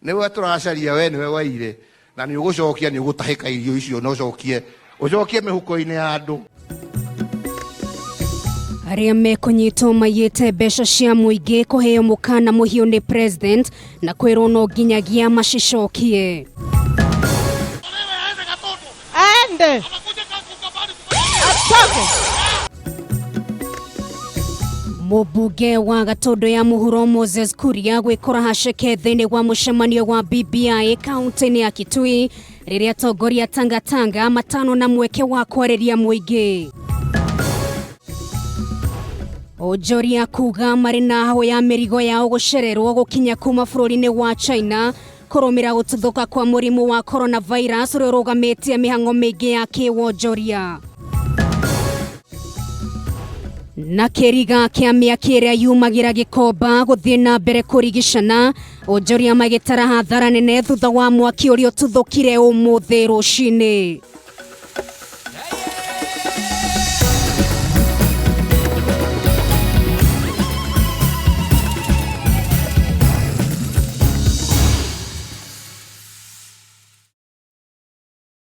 Niwe turacaria we niwe waire na ni ugucokia ni ugutahika irio icio no ucokie mihuko-ini ya andu. Aria mekunyitwo mayite mbeca cia muingi kuheo mukana muhiu ni president na kwirwo no nginyagia macicokie. Ende Mũmbunge wa Gatondo ya Mohoro Moses Kuria gwikora haceke thĩinĩ wa mũcemanio wa BBI kaunti-inĩ ya Kitui rĩrĩa atongoria Tangatanga matano na mweke wa kwarĩria mũingĩ. Onjoria kuga marĩ na hau ya mĩrigo yao gũcererwo gũkinya kuma bũrũri-inĩ wa China kũrũmĩra gũtuthũka kwa mũrimũ wa coronavirus ũrĩa ũrũgamĩtie mĩhang'o mĩingĩ ya kĩwonjoria. Na kĩriga kĩa mĩaki ĩrĩa yumagira gĩkomba gũthiĩ na mbere kũrigicana, onjoria magĩtara hathara nene thutha wa mwaki ũrĩa ũtuthũkire ũmũthĩ rũcinĩ.